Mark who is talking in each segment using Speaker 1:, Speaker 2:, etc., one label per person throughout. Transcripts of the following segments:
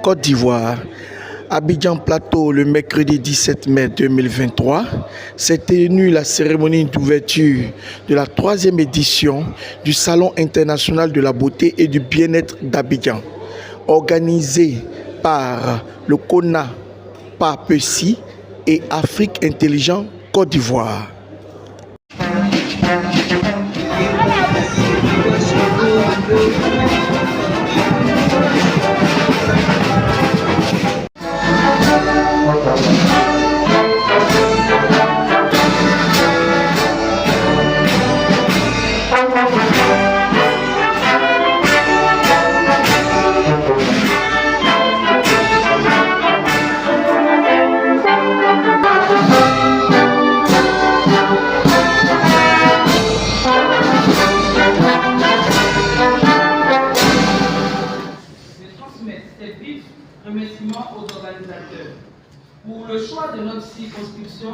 Speaker 1: Côte d'Ivoire. Abidjan Plateau, le mercredi 17 mai 2023, s'est tenue la cérémonie d'ouverture de la 3e édition du Salon international de la beauté et du bien-être d'Abidjan, organisé par le CONA PAPECI et Afrique Intelligent Côte d'Ivoire.
Speaker 2: Remerciements aux organisateurs pour le choix de notre circonscription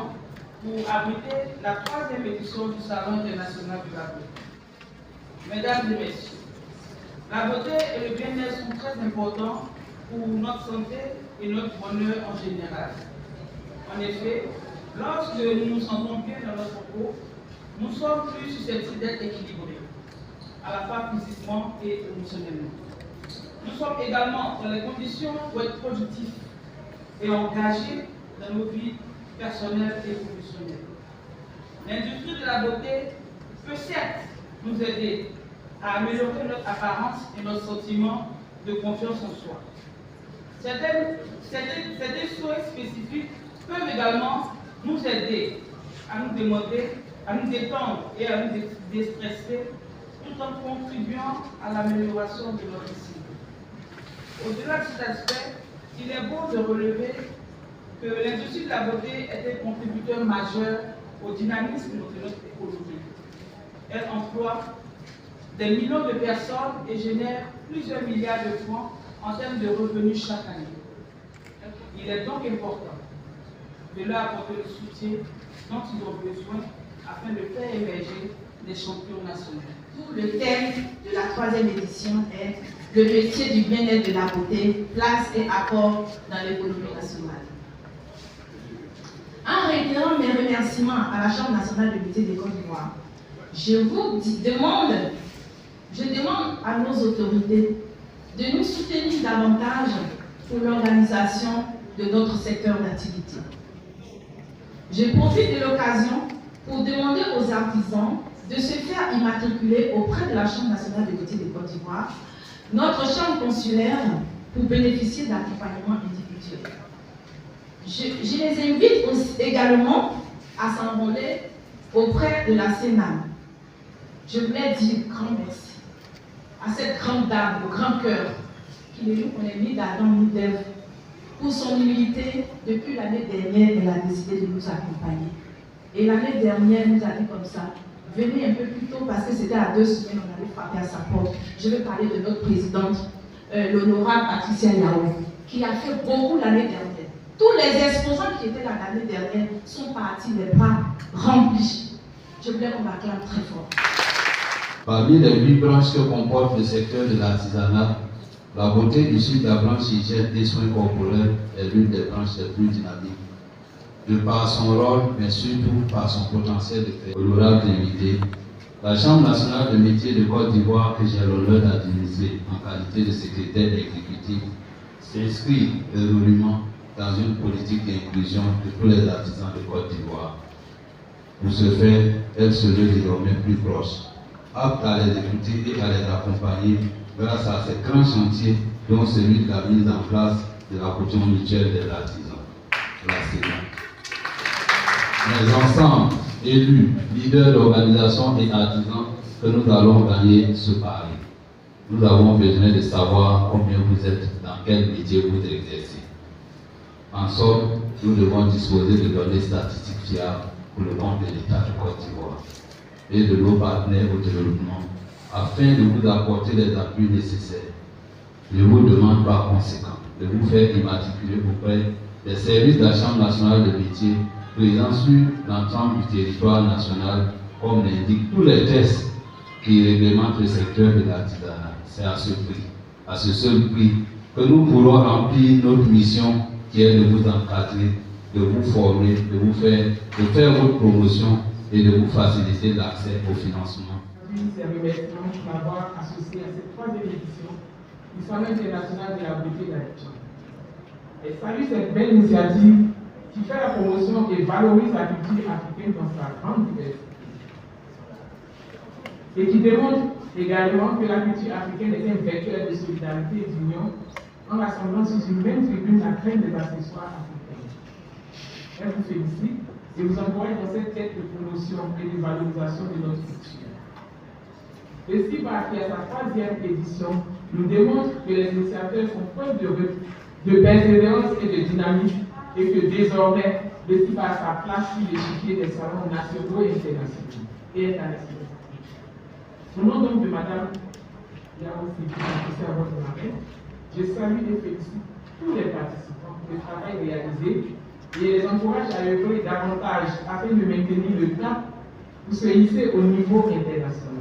Speaker 2: pour abriter la 3e édition du Salon international de la beauté. Mesdames et messieurs, la beauté et le bien-être sont très importants pour notre santé et notre bonheur en général. En effet, lorsque nous nous sentons bien dans notre peau, nous sommes plus susceptibles d'être équilibrés, à la fois physiquement et émotionnellement. Nous sommes également dans les conditions pour être productifs et engagés dans nos vies personnelles et professionnelles. L'industrie de la beauté peut certes nous aider à améliorer notre apparence et notre sentiment de confiance en soi. Certains souhaits spécifiques peuvent également nous aider à nous démoder, à nous détendre et à nous déstresser tout en contribuant à l'amélioration de notre cycle. Au-delà de cet aspect, il est bon de relever que l'industrie de la beauté est un contributeur majeur au dynamisme de notre économie. Elle emploie des millions de personnes et génère plusieurs milliards de francs en termes de revenus chaque année. Il est donc important de leur apporter le soutien dont ils ont besoin afin de faire émerger des champions nationaux.
Speaker 3: Le thème de la 3e édition est le métier du bien-être de la beauté, place et apport dans l'économie nationale. En réitérant mes remerciements à la Chambre nationale de beauté de Côte d'Ivoire, je demande à nos autorités de nous soutenir davantage pour l'organisation de notre secteur d'activité. Je profite de l'occasion pour demander aux artisans de se faire immatriculer auprès de la Chambre nationale de beauté de Côte d'Ivoire, notre chambre consulaire, pour bénéficier d'accompagnement individuel. Je les invite aussi également à s'enrôler auprès de la Sénat. Je voulais dire grand merci à cette grande dame au grand cœur qui ne nous connaît ni d'Adam ni d'Ève. Pour son humilité, depuis l'année dernière, elle a décidé de nous accompagner. Et l'année dernière, elle nous a dit comme ça: venez un peu plus tôt parce que c'était à 2 semaines, on allait frapper à sa porte. Je vais parler de notre présidente, l'honorable Patricia Yahou, qui a fait beaucoup l'année dernière. Tous les exposants qui étaient là l'année dernière sont partis les bras remplis. Je voulais qu'on m'acclame très fort.
Speaker 4: Parmi les 8 branches que comporte le secteur de l'artisanat, la beauté issue de la branche hygiène des soins corporels est l'une des branches les plus dynamiques. De par son rôle, mais surtout par son potentiel de créer. Honorable invité, la Chambre nationale de métiers de Côte d'Ivoire, que j'ai l'honneur d'administrer en qualité de secrétaire exécutif, s'inscrit résolument dans une politique d'inclusion de tous les artisans de Côte d'Ivoire. Pour ce faire, elle se veut désormais plus proche, apte à les écouter et à les accompagner grâce à ces grands chantiers, dont celui de la mise en place de la caution mutuelle des artisans, la CEMA. Mais ensemble, élus, leaders d'organisations et artisans, que nous allons gagner ce pari. Nous avons besoin de savoir combien vous êtes, dans quel métier vous exercez. En somme, nous devons disposer de données statistiques fiables pour le compte de l'État de Côte d'Ivoire et de nos partenaires au développement, afin de vous apporter les appuis nécessaires. Je vous demande par conséquent de vous faire immatriculer auprès des services de la Chambre nationale de métiers présents sur l'ensemble du territoire national, comme l'indiquent tous les tests qui réglementent le secteur de l'artisanat. C'est à ce prix, à ce seul prix, que nous pourrons remplir notre mission qui est de vous encadrer, de vous former, de faire votre promotion et de vous faciliter l'accès au financement.
Speaker 2: Ces remerciements pour m'avoir associé à cette troisième édition du Salon international de la beauté d'Abidjan. Et salue cette belle initiative qui fait la promotion et valorise la culture africaine dans sa grande diversité. Et qui démontre également que la culture africaine est un vecteur de solidarité et d'union en rassemblant sur une même tribune la crème des accessoires africains. Elle vous félicite et vous encourage dans cette quête de promotion et de valorisation de notre culture. Le CIBA, qui à sa troisième édition, nous démontre que les initiateurs font preuve de persévérance et de dynamisme et que désormais, le CIBA a sa place sur l'échiquier des salons nationaux et internationaux. Au nom donc de Madame Yao Sidi, qui à votre marraine, je salue et félicite tous les participants pour le travail réalisé et les encourage à œuvrer davantage afin de maintenir le cap pour se hisser au niveau international.